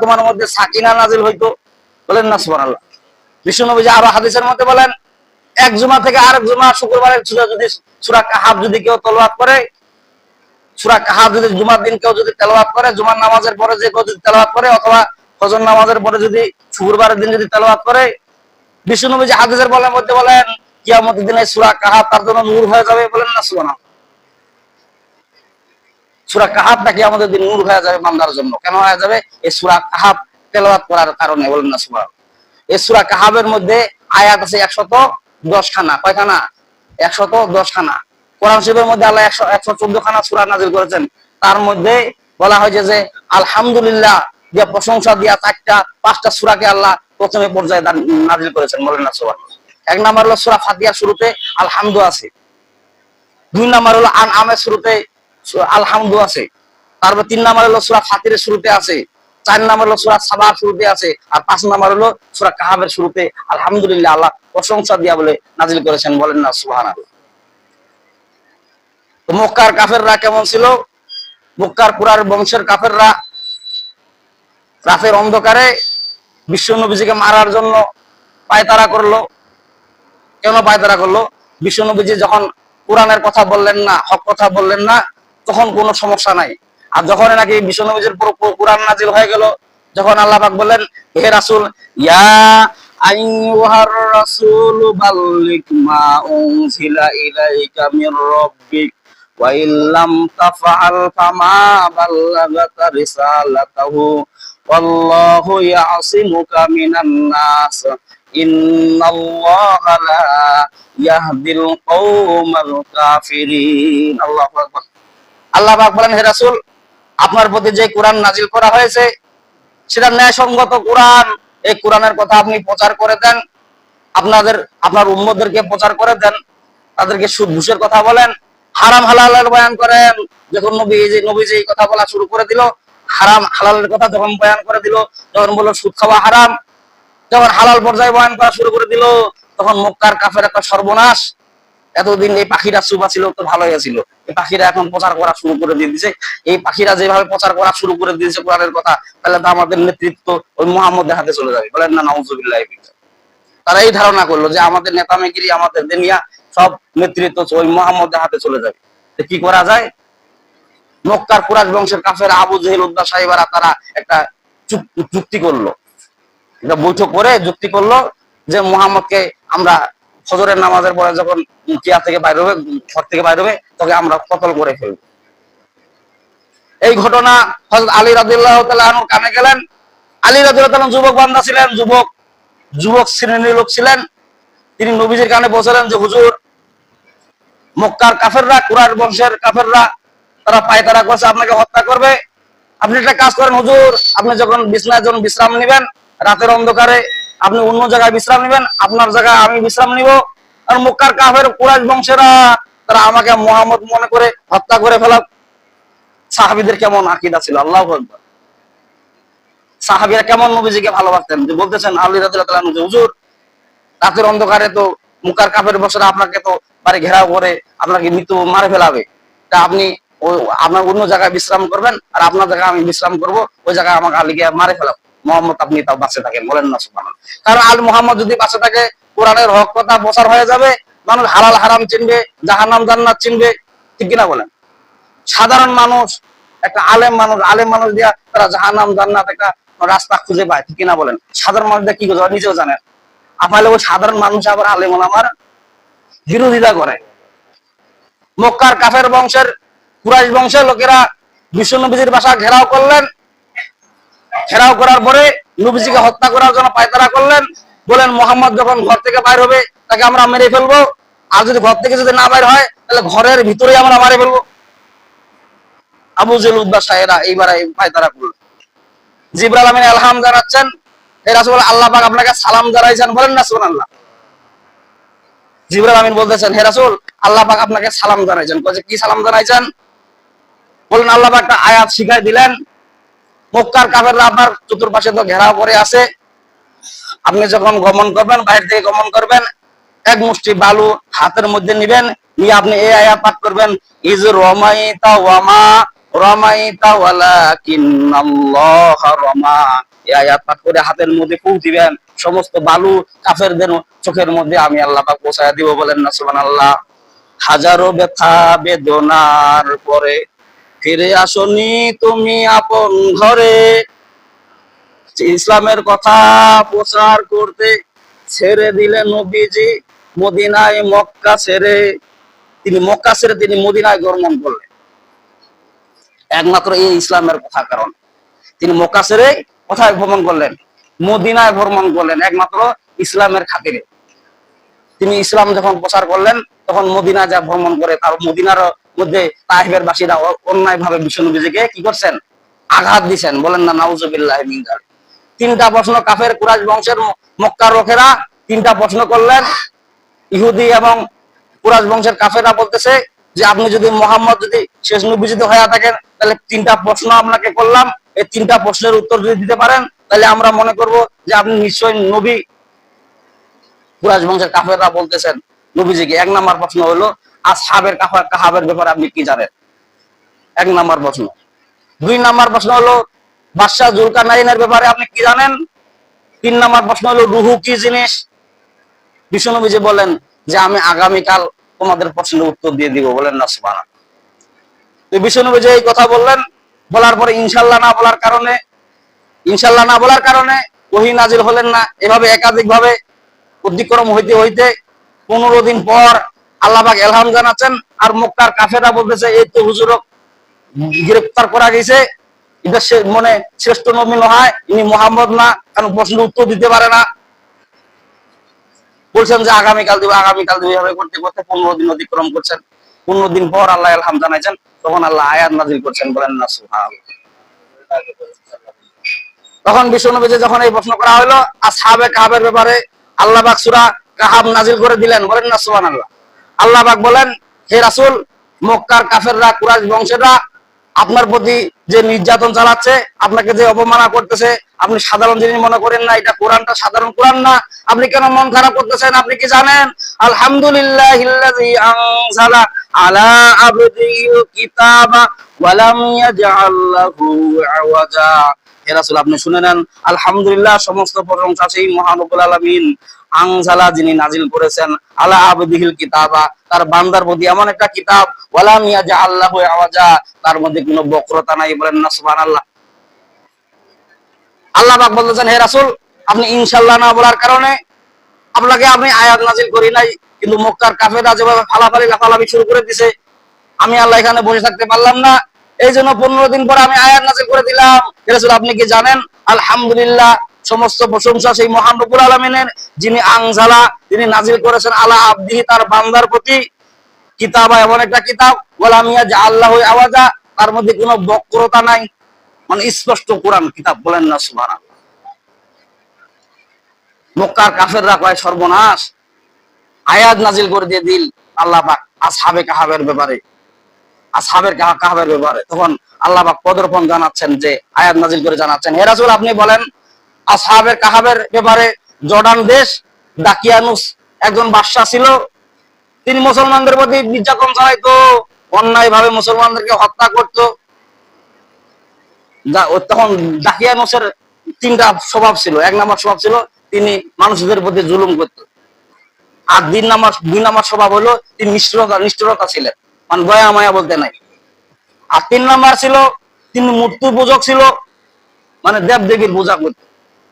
তোমার মধ্যে সাকিনা নাজিল হইতো, বলেন না সুবহানাল্লাহ। বিশ্বনবী আরো হাদিসের মধ্যে বলেন, এক জুমা থেকে আরেক জুমা শুক্রবারের যদি সূরা কাহাফ যদি কেউ তেলাওয়াত করে, সূরা কাহাফ যদি জুমার দিন কেউ যদি তেলাওয়াত করে, জুমার নামাজের পরে যে কেউ যদি তেলাওয়াত করে, অথবা ফজর নামাজের পরে যদি শুক্রবারের দিন যদি তেলাওয়াত করে, বিশ্বনবী হাদিসের বলার মধ্যে বলেন কিয়ামতের দিনে সূরা কাহাফ তার জন্য নূর হয়ে যাবে, বলেন না সুবহানাল্লাহ। সূরা কাহাফ নাকি আমাদের দিন নূর হয়ে যাবে বান্দার জন্য। কেন হয়ে যাবে? এই সূরা কাহাফ তেলাওয়াত করার কারণে, বলেন না সুবহানাল্লাহ। এই সূরা কাহাফের মধ্যে আয়াত আছে 110 খানা। কয়খানা? 110 খানা। কোরআন শরীফের মধ্যে আল্লাহ 114 খানা সূরা নাযিল করেছেন। তার মধ্যে বলা হয়েছে যে আলহামদুলিল্লাহ দিয়া প্রশংসা দিয়া 5টা সূরাকে আল্লাহ প্রথমে পর্যায়ে নাযিল করেছেন, বলেন না সুবহানাল্লাহ। এক নাম্বার হলো সূরা ফাতিহার শুরুতে আলহামদু আছে। 2 নাম্বার হলো আনআমের শুরুতে আলহামদু আছে। তারপর 3 নাম্বার হলো সূরা ফাতিরের শুরুতে আছে। 4 নাম্বার হলো সূরা সাবার শুরুতে আছে। আর 5 নাম্বার হলো সূরা কাহাফের শুরুতে আলহামদুলিল্লাহ আল্লাহ প্রশংসা দিয়া বলে নাযিল করেছেন, বলেন না সুবহানাল্লাহ। তো মক্কার কাফেররা কেমন ছিল? মক্কার কুরার বংশের কাফেররা রাতের অন্ধকারে বিশ্ব নবীজিকে মারার জন্য পায়তারা করলো। কেন পায়তারা করলো? বিশ্ব নবীজি যখন কোরআনের কথা বললেন না, হক কথা বললেন না, তখন কোনো সমস্যা নাই। আর যখন নাকি বিশ্ব নবীজির কোরআন নাজিল হয়ে গেল, যখন আল্লাহ পাক বললেন হে রাসূল, ইয়া আইয়ুহার রাসূল বাল্লিগ মা উনজিলা ইলাইকা মির রাব্বিক ওয়া ইল্লাম তাফআল ফামা বাল্লাগতা রিসালাতাহু ওয়াল্লাহু ইয়াসিমুকা মিনান নাস ইন্নাল্লাহা লা ইয়াহদিল কওমাল কাফিরিন। আল্লাহু আকবার। আল্লাহ পাক বলেন হে রাসূল, আপনার প্রতি যে কোরআন নাজিল করা হয়েছে সেটা ন্যায়সঙ্গত কোরআন। এই কোরআনের কথা আপনি প্রচার করে দেন, আপনার উম্মতদেরকে প্রচার করে দেন, তাদেরকে সুদ ঘুষের কথা বলেন, হারাম হালালের বয়ান করেন। যখন নবীজি এই কথা বলা শুরু করে দিল, হারাম হালালের কথা যখন বয়ান করে দিল, যখন বলল সুদ খাওয়া হারাম, যখন হালাল পর্যায়ে বয়ান করা শুরু করে দিল, তখন মক্কার কাফের একটা সর্বনাশ। এতদিন এই পাখিরা চুপা ছিল তো ভালো হয়েছিল, এই পাখিরা এখন প্রচার করা শুরু করে দিয়ে দিয়েছে। এই পাখিরা যেভাবে প্রচার করা শুরু করে দিয়েছে কোরআনের কথা, তাহলে তো আমাদের নেতৃত্ব ওই মুহাম্মদের হাতে চলে যাবে, বলেন না নাউজুবিল্লাহ। তারা এই ধারণা করলো যে আমাদের নেতামেগিরি, আমাদের দুনিয়া সব নেতৃত্ব ওই মুহাম্মদের হাতে চলে যাবে। কি করা যায়? মক্কার কুরাইশ বংশের কাফের আবু জেহেল, উদ্বা সাহেবারা তারা একটা যুক্তি করলো, একটা বৈঠক করে যুক্তি করলো যে মুহাম্মদকে আমরা ফজরের নামাজের পরে যখন কিয়া থেকে বাইর হবে, ঘর থেকে বাইর হবে, তোকে আমরা কতল করে ফেলব। এই ঘটনা হযরত আলী রাদিয়াল্লাহু তাআলা আনহু কানে গেলেন। আলী রাদিয়াল্লাহু তাআলা যুবক বান্দা ছিলেন, যুবক শ্রেণীর লোক ছিলেন। তিনি নবীজির কানে বললেন যে হুজুর, মক্কার কাফেররা, কুরাইশ বংশের কাফেররা তারা পায়তারা করছে, আপনাকে হত্যা করবে। আপনি একটা কাজ করেন হুজুর, আপনি যখন বিছনায় যখন বিশ্রাম নেবেন রাতের অন্ধকারে, আপনি অন্য জায়গায় বিশ্রাম নেবেন, আপনার জায়গায় আমি বিশ্রাম নিব। আর মক্কার কাফের কুরাইশ বংশেরা তারা আমাকে মুহাম্মদ মনে করে হত্যা করে ফেলা। সাহাবীদের কেমন আকীদা ছিল, আল্লাহু আকবার। সাহাবীরা কেমন নবীজিকে ভালোবাসতেন, যে বলতেছেন আলী রাদিয়াল্লাহু তাআলা আনহু, হুজুর রাতের অন্ধকারে তো মক্কার কাফের বংশেরা আপনাকে তো বাড়ি ঘেরাও করে আপনাকে মৃত্যু মারে ফেলাবে, তা আপনি আপনার অন্য জায়গায় বিশ্রাম করবেন, আর আপনার জায়গায় আমি বিশ্রাম করব, ওই জায়গায় আমাকে আলীকে মারে ফেলাবো। মুহাম্মদ আপনি তাও বাঁচে থাকেন, বলেন না সুবহানাল্লাহ। কারণ আল মুহাম্মদ যদি বাঁচে থাকে, কোরআনের হক কথা প্রচার হয়ে যাবে, মানুষ হালাল হারাম চিনবে, জাহান্নাম জান্নাত চিনবে, ঠিক কিনা বলেন? সাধারণ মানুষ, একটা আলেম মানুষ দিয়া তারা জাহান্নাম জান্নাত একটা রাস্তা খুঁজে পায়, ঠিক কিনা বলেন? সাধারণ মানুষ কি করে নিজেও জানেন। আপনার ওই সাধারণ মানুষ আবার আলেম ওলামার বিরোধিতা করে। মক্কার কাফের বংশের, কুরাইশ বংশের লোকেরা বিশ্ব নবীজির বাসা ঘেরাও করলেন। ঘেরাও করার পরে নবীজিকে হত্যা করার জন্য পায়তারা করলেন। বলেন মুহাম্মদ যখন ঘর থেকে বাইর হবে তাকে আমরা মেরে ফেলবো, আর যদি ঘর থেকে যদি না বাইর হয় তাহলে ঘরের ভিতরেই আমরা মারে ফেলবো। আবু জেহেল, উতবা সাহেরা এইবার পায়তারা করল। জিবরাইল আমিন আলহাম জানাচ্ছেন, হে রাসূল, আল্লাহ পাক আপনাকে সালাম জানাইছেন, বলেন না সুবহানাল্লাহ। জিবরাইল আমিন বলতেছেন, হে রাসূল, আল্লাহ পাক আপনাকে সালাম জানাইছেন। বলে কি সালাম জানাইছেন? বলেন আল্লাহ পাক একটা আয়াত শিখাই দিলেন, মক্কার কাফেররা আপনার চতুর্পাশে তো ঘেরাও করে আছে, আপনি যখন গমন করবেন, বাইরে থেকে গমন করবেন, এক মুষ্টি বালু হাতের মধ্যে নিবেন, নিয়ে আপনি এই আয়াত পাঠ করবেন, ইজ রমাইতা ওয়ামা রামাইতা ওয়ালাকিন্নাল্লাহা রামা। এই আয়াত পাঠ করে হাতের মধ্যে ফু দিবেন, সমস্ত বালু কাফেরদের চোখের মধ্যে আমি আল্লাহ পাক পৌঁছায় দিব, বলেন না সুবহানাল্লাহ। হাজারো ব্যথা বেদনার পরে ফিরে আসনি তুমি আপন ঘরে, ইসলামের কথা প্রচার করতে ছেড়ে দিলেন নবীজি মদিনায় মক্কা ছেড়ে। তিনি মক্কা ছেড়ে তিনি মদিনায় গমন করলেন একমাত্র এই ইসলামের কথা কারণ। তিনি মক্কা ছেড়ে কোথায় ভ্রমণ করলেন? মদিনায় ভ্রমণ করলেন একমাত্র ইসলামের খাতিরে। তিনি ইসলাম যখন প্রচার করলেন তখন মদিনা যা ভ্রমণ করে, তার মদিনার মধ্যে তাইফের বাসীরা অন্যায় ভাবে বিশ্বনবীজিকে কি করছেন? আঘাত দিচ্ছেন, বলেন না নাউজুবিল্লাহি মিন যালিক। তিনটা প্রশ্ন কাফের কুরাইশ বংশের মক্কার লোকেরা তিনটা প্রশ্ন করলেন। ইহুদি এবং কুরাইশ বংশের কাফেররা বলতেছে যে আপনি যদি মোহাম্মদ যদি শেষ নবী যদি হয়ে থাকেন তাহলে তিনটা প্রশ্ন আপনাকে করলাম, এই তিনটা প্রশ্নের উত্তর যদি দিতে পারেন তাহলে আমরা মনে করব যে আপনি নিশ্চয়ই নবী। কুরাইশ বংশের কাফেররা বলতেছেন নবীজিকে। এক নাম্বার প্রশ্ন হলো আসহাবের কাহাবের ব্যাপারে আপনি কি জানেন? এক নাম্বার প্রশ্ন। দুই নাম্বার প্রশ্ন হলো বাদশাহ জুলকারনাইনের ব্যাপারে আপনি কি জানেন? তিন নাম্বার প্রশ্ন হলো রুহু কি জিনিস? বিশ্বনবীজি বলেন যে আমি আগামীকাল তোমাদের প্রশ্নের উত্তর দিয়ে দিব, বলেন না সুবহানাল্লাহ। তো বিশ্বনবীজি এই কথা বললেন, বলার পরে ইনশাআল্লাহ না বলার কারণে ওহী নাজিল হলেন না। এভাবে একাধিক ভাবে অতিক্রম হইতে হইতে 15 দিন পর আল্লাহ পাক ইলহাম জানাচ্ছেন। আর মক্কার কাফেররা বলতেছে এই তো হুজুরক গ্রেফতার করা গেছে, এটা সে মনে শ্রেষ্ঠ নবী নয়, ইনি মুহাম্মদ না, কারণ প্রশ্নের উত্তর দিতে পারে না। বলছেন যে আগামীকাল দিব এভাবে করতে করতে 15 দিন অতিক্রম করছেন। 15 দিন পর আল্লাহ ইলহাম জানাইছেন, তখন আল্লাহ আয়াত নাযিল করছেন, বলেন না সুবহানাল্লাহ। তখন বিশ্বনবীজি যখন এই প্রশ্ন করা হলো আসহাবে কাহাবের ব্যাপারে আল্লাহ পাক সূরা কাহাব নাযিল করে দিলেন, বলেন না সুবহানাল্লাহ। আল্লাহ পাক বলেন হে রাসূল, মক্কার কাফেররা কুরাইশ বংশেরা আপনার প্রতি যে নির্যাতন চালাচ্ছে, আপনাকে যে অপমাননা করতেছে, আপনি সাধারণ জিনিস মনে করেন না, এটা কোরআনটা সাধারণ কোরআন না। আপনি কেন মন খারাপ করতেছেন? আপনি কি জানেন আলহামদুলিল্লাহিল্লাযী আনজালা আলা আবদিহিল কিতাবা ওয়া লাম ইয়াজআল লাহু আওয়াজা। হে রাসূল আপনি শুনে নেন, আলহামদুলিল্লাহ সমস্ত প্রশংসা সেই মহান রব্বুল আলামিন আনজালা যিনি নাজিল করেছেন আলা আবদিহিল কিতাবা তার বান্দার প্রতি এমন একটা কিতাব ওয়ালা মিয়াজা আল্লাহু আওয়াজা তার মধ্যে কোনো বক্রতা নাই, বলেন না সুবহানাল্লাহ। আল্লাহ পাক বলতেছেন হে রাসূল আপনি ইনশাআল্লাহ না বলার কারণে আপনাকে আমি আয়াত নাজিল করি নাই, কিন্তু মক্কার কাফেররা যেভাবে লাফালাফি শুরু করে দিয়েছে আমি আল্লাহ এখানে বসে থাকতে পারলাম না, এই জন্য 15 দিন পরে আমি আয়াত নাজিল করে দিলাম। হে রাসূল আপনি কি জানেন আলহামদুলিল্লাহ সমস্ত প্রশংসা সেই মহান রব্বুল আলামিনের যিনি আনজালা তিনি নাজিল করেছেন আলা আবদিহি তার বান্দার প্রতি কিতাবা এমন একটা কিতাব ওয়ালা মিয়াজা আল্লাহু আওয়াজা তার মধ্যে কোনো বক্রতা নাই, মানে স্পষ্ট কোরআন কিতাব, বলেন না সুবহানাল্লাহ। মক্কার কাফেররা কয় সর্বনাশ, আয়াত নাজিল করে দিয়ে দিল আল্লাহ পাক আসহাবে কাহাবের ব্যাপারে তখন আল্লাহ পাক পদর্পণ জানাচ্ছেন যে আয়াত নাজিল করে জানাচ্ছেন হে রাসূল আপনি বলেন আসহাবে কাহাবের ব্যাপারে জর্ডান দেশ দাকিয়ানুস একজন বাদশা ছিল, তিনি মুসলমানদের প্রতি নির্যাতন চালাইতো, অন্যায় ভাবে মুসলমানদেরকে হত্যা করতো। তখন দাকিয়ানুসের 3টা স্বভাব ছিল। 1 নম্বর স্বভাব ছিল তিনি মানুষদের প্রতি জুলুম করত। আর 2 নম্বর স্বভাব হলো তিনি নিষ্ঠুরতা ছিলেন, মানে দয়া মায়া বলতে নাই। আর 3 নম্বর ছিল তিনি মূর্তি পূজক ছিল, মানে দেবদেবীর পূজা করত।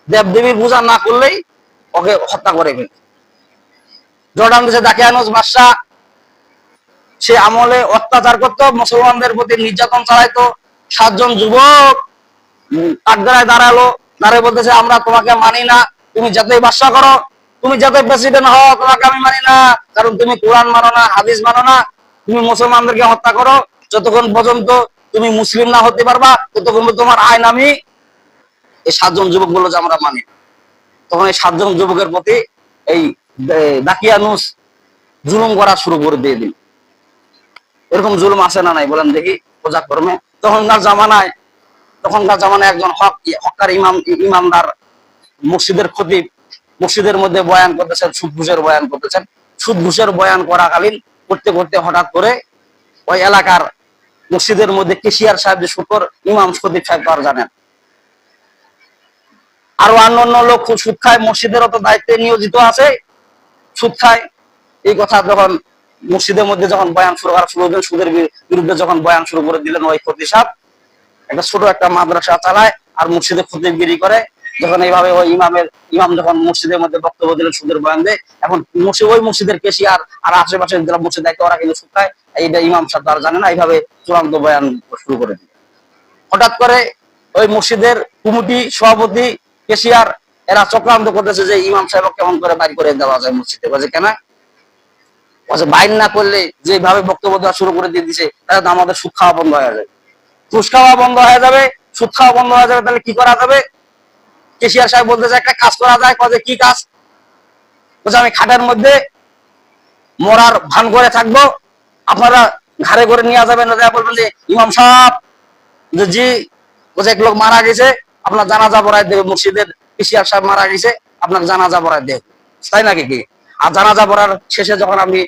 দেবদেবীর পূজা না করলেই ওকে হত্যা করে ফেলত। জর্ডান দেশে দাকিয়ানুস বাদশা সে আমলে অত্যাচার করতো, মুসলমানদের প্রতি নির্যাতন চালাইতো। 7 জন যুবক কাঠগড়ায় দাঁড়ায় বলতেছে আমরা তোমাকে মানি না, তুমি যতই বাদশা করো, তুমি যতই প্রেসিডেন্ট হও, তোমাকে আমি মানি না, কারণ তুমি কোরআন মানো না, হাদিস মানো না, তুমি মুসলমানদেরকে হত্যা করো। যতক্ষণ পর্যন্ত তুমি মুসলিম না হতে পারবা ততক্ষণ তোমার আইন আমি। এই 7 জন যুবক বললো যে আমরা মানি। তখন এই 7 জন যুবকের প্রতি এই দাকিয়ানুস জুলুম করা শুরু করে দিয়ে দিল। এরকম জুলুম আছে না নাই বলেন দেখি প্রজা কর্মে? তখনকার জামানায় একজন হক্কার ইমামদার মসজিদের খতিব মসজিদের মধ্যে বয়ান করতেছেন, সুদ ঘুষের বয়ান করাকালীন করতে করতে হঠাৎ করে ওই এলাকার মসজিদের মধ্যে কেশিয়ার সাহেব যে শুকর, ইমাম খতিব সাহেব তার জানেন। আরো অন্যান্য লোক সুদ খায়, মসজিদেরও তো দায়িত্বে নিয়োজিত আছে, সুদ খায়। এই কথা যখন মসজিদের মধ্যে যখন বয়ান শুরু করা শুরু হলেন, সুদের বিরুদ্ধে যখন বয়ান শুরু করে দিলেন, ওই খতিব সাহেব একটা ছোট একটা মাদ্রাসা চালায় আর মসজিদে খতিবগিরি করে। যখন এইভাবে ওই ইমাম যখন মসজিদের মধ্যে বক্তব্য দিলেন, সুদের বয়ান দেয়, এখন ওই মসজিদের কেশিয়ার আর আশেপাশের যারা মসজিদ দায়িত্ব, ওরা কিন্তু সুদ খায়, এইটা ইমাম সাহেব তারা জানে না, এইভাবে চূড়ান্ত বয়ান শুরু করে দিল। হঠাৎ করে ওই মসজিদের কমিটি, সভাপতি, কেশিয়ার এরা চক্রান্ত করতেছে যে ইমাম সাহেব কেমন করে বাইর করে দেওয়া যায় মসজিদে। বলছে কেন? বলছে বাইর না করলে যেভাবে বক্তব্য দেওয়া শুরু করে দিয়ে দিছে, তাহলে তো আমাদের সুদ খাওয়া বন্ধ হয়ে যাবে, ঘুষ খাওয়া বন্ধ হয়ে যাবে, সুদ খাওয়া বন্ধ হয়ে যাবে। তাহলে কি করা যাবে? কেশিয়ার সাহেব বলতেছে একটা কাজ করা যায়। কবে কি কাজ? বলছে আমি খাটের মধ্যে মরার ভান করে থাকবো, আপনারা ঘাড়ে করে নিয়ে যাবেন, বলবেন যে ইমাম সাহেব যে জি, বলছে এক লোক মারা গেছে, আপনার জানাজা পড়ায় দেবে, মসজিদের কেশিয়ার সাহেব মারা গেছে, আপনার জানাজা পড়ায় দেবে, তাই নাকি কি? আর জানাজা পড়ার শেষে যখন আপনি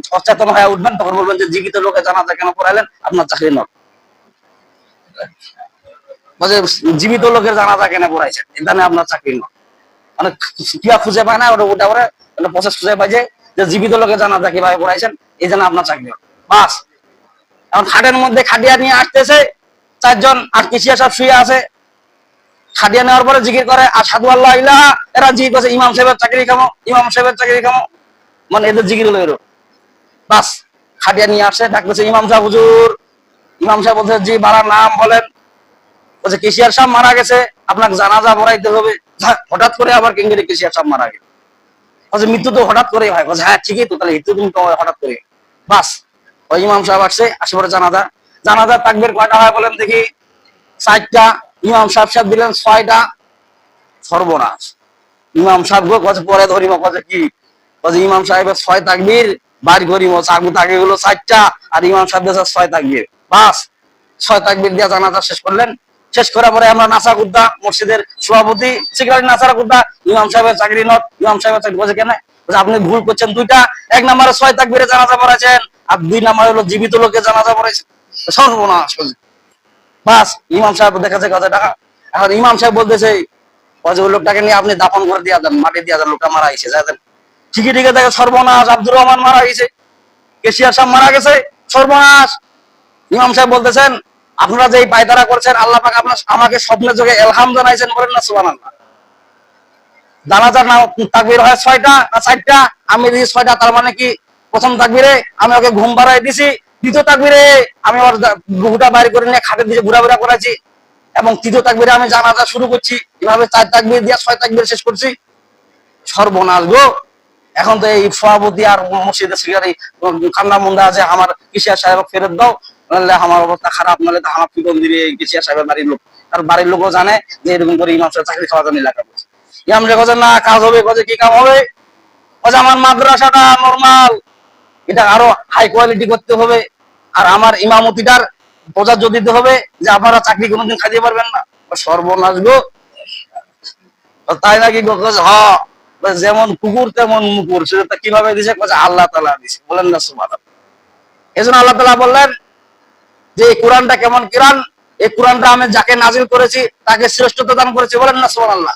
সচেতন হয়ে উঠবেন, তখন বলবেন যে জীবিত লোকে জানাজা কেন পড়াইলেন, আপনার চাকরি নয়। বলছে জীবিত লোকের জানাজা কেন পড়াইছেন, এখানে আপনার চাকরি নয়। মানে কিবা খুঁজে পায় না, ওটা ওরা প্রসেস খুঁজে পাই যে জীবিত লোকের জানাজা কিভাবে পড়াইছেন, এই জন্য আপনার চাকরি নয়। বাস, এখন খাটের মধ্যে খাটিয়া নিয়ে আসতেছে চারজন, আর কেশিয়া সব শুয়ে আছে। খাটিয়া নেওয়ার পরে জিকির করে আশহাদু আল্লা ইলাহা, এরা জিকির করছে ইমাম সাহেবের চাকরি খামো, ইমাম সাহেবের চাকরি খামো, মানে এদের জিকির হলো এরো। বাস, খাটিয়া নিয়ে আসছে, ডাকতেছে ইমাম সাহেব হুজুর। ইমাম সাহেব বলছে জি, মারার নাম বলেন। বলছে কেশিয়ার সাহেব মারা গেছে, আপনাকে জানাজা পড়াইতে হবে। হঠাৎ করে আবার কেঙ্গেরে কেশিয়ার সাহেব মারা গেল। বলছে মৃত্যু তো হঠাৎ করে হয়। বলছে হ্যাঁ ঠিকই তো, তাহলে মৃত্যু তুমি তো হঠাৎ করে। বাস, ওই ইমাম সাহেব আসছে, আসে পরে জানাজা। জানাজার তাকবীর কয়টা হয় বলেন দেখি? 4টা। ইমাম সাহেব দিলেন 6টা। সর্বনাশ। ইমাম সাহেব পরে ধরিব, কি ইমাম সাহেবের 6 তাকবীর বাড়ি করিব, চাকু তাকে গুলো 4টা, আর ইমাম সাহেব 6 তাকবীর। বাস, 6 তাকবীর দিয়ে জানাজা শেষ করলেন। শেষ করার পরে আমরা নাচা কুদ্দা, মসজিদের সভাপতি সিগারেট নাচারা কুদ্দা, ইমাম সাহেবের চাকরি নট, ইমাম সাহেবের চাকরি। বলছে কেন? আপনি ভুল করছেন দুইটা। 1 নম্বরে 6 তাকবীরে জানাজা পড়াছেন, আর 2 নম্বরে হলো জীবিত লোকের জানাজা পড়াইছেন। সর্বনাশ। বাস, ইমাম সাহেব দেখাচ্ছে কথা টাকা। এখন ইমাম সাহেব বলতেছে ওই লোকটাকে নিয়ে আপনি দাফন করে দিয়া দেন, মাটি দিয়া দেন, লোকটা মারা গেছে, যাই ঠিকই ঠিক দেখে সর্বনাশ, আব্দুর রহমান মারা গেছে, কেশিয়ার সাহেব মারা গেছে, সর্বনাশ। ইমাম সাহেব বলতেছেন আপনারা যে পায়তারা করছেন, আল্লাহ পাক আপনার আমাকে স্বপ্নের যোগে এলহাম জানাইছেন, বলেন না সুবহানাল্লাহ। জানাজার নাম তাকবীর হয় 6টা না 4টা? আমি দিয়েছি 6টা, তার মানে কি প্রথম তাকবীরে আমি ওকে ঘুম বাড়াই দিছি, দ্বিতীয় তাকবীরে আমি ওর গুহুটা বাইর করে নিয়ে খাটের দিকে ঘোরাফেরা করাইছি, এবং তৃতীয় তাকবীরে আমি জানাজা শুরু করছি। এভাবে 4 তাকবীর দিয়ে 6 তাকবীর শেষ করছি। সর্বনাশ গো। এখন তো এই সভাপতি আর মসজিদের সেক্রেটারি কান্না মুন্ডা আছে, আমার কেশিয়া সাহেব ফেরত দাও, নাহলে আমার অবস্থা খারাপ, নাহলে তো আমার পিটন দিবে কেশিয়া সাহেবের বাড়ির লোক। তার বাড়ির লোকও জানে যে এরকম করে ইমাম সাহেব চাকরি খাওয়া জন্য এলাকা করছে। ইমাম সাহেব বলছে না, কাজ হবে। বলছে কি কাম হবে? বলছে আমার মাদ্রাসাটা নরমাল, এটা আরো হাই কোয়ালিটি করতে হবে, আর আমার ইমামতিটার প্রযোজ্য দিতে হবে, যে আপনারা চাকরি কোনোদিন খাইতে পারবেন না। সর্বনাশ গো। তাই নাকি গো? হ্যাঁ, যেমন কুকুর তেমন মুকুর, সেটা কিভাবে দিছে? আল্লাহ তাআলা দিছে, বলেন না সুবহানাল্লাহ। এজন্য আল্লাহ তাআলা বললেন যে এই কোরআনটা কেমন কোরআন, এই কোরআনটা আমি যাকে নাজিল করেছি তাকে শ্রেষ্ঠত্ব দান করেছি, বলেন না সুবহানাল্লাহ।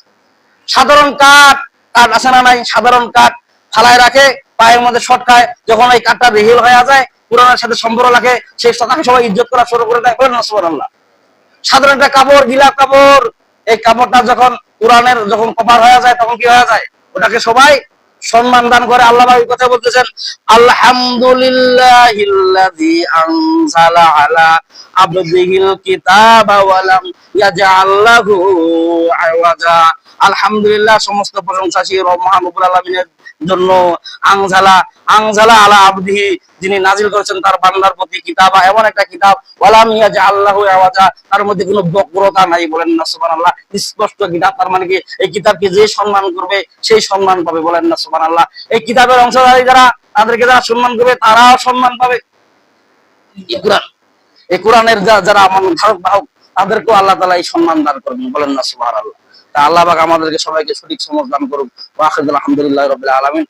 সাধারণ কাঠ, কাঠ আছে না নাই? সাধারণ কাঠ ফালায় রাখে, পায়ের মধ্যে শর্ট খায়, যখন এই কাঠটা রেহিল হয়ে যায়, কোরআনের সাথে সম্পর্ক রাখে, সেই তাকে সবাই ইজ্জত করা শুরু করে দেয়, বলেন না সুবহানাল্লাহ। সাধারণ একটা কাপড়, গিলাপ কাপড়, এই কাপড়টা যখন কোরআনের যখন কভার হয়ে যায়, তখন কি হয়ে যায়? ওটাকে সবাই সম্মান দান করে। আল্লাহ এই কথা বলতেছেন, আলহামদুলিল্লাহিল্লাযী আনজালা আলা আবদিহিল কিতাবা ওয়া লাম ইয়াজআল লাহু আওয়াজা। আলহামদুলিল্লাহ, সমস্ত প্রশংসা সেই মহান রব্বুল আলামিনের জন্য। আনজালা, আনজালা আলা আবদিহি, যিনি নাজিল করেছেন তার বান্দার প্রতি, কিতাবা, এমন একটা কিতাব, ওয়া লাম ইয়াজআল লাহু আওয়াজা, তার মধ্যে কোনো বক্রতা নাই, বলেন না সুবহানাল্লাহ। স্পষ্ট কিতাব, তার মানে কি এই কিতাবকে যে সম্মান করবে সেই সম্মান পাবে, বলেন না সুবহানাল্লাহ। এই কিতাবের অংশধারী যারা, তাদেরকে যারা সম্মান করবে তারাও সম্মান পাবে। এই কোরআনের যারা ধারক বাহক, তাদেরকেও আল্লাহ তাআলা এই সম্মান দান করবেন, বলেন না সুবহানাল্লাহ। তা আল্লাহ পাক আমাদেরকে সবাইকে সঠিক সমঝ দান করুক। ওয়া আখিরুল আলহামদুলিল্লাহি রাব্বিল আলামিন।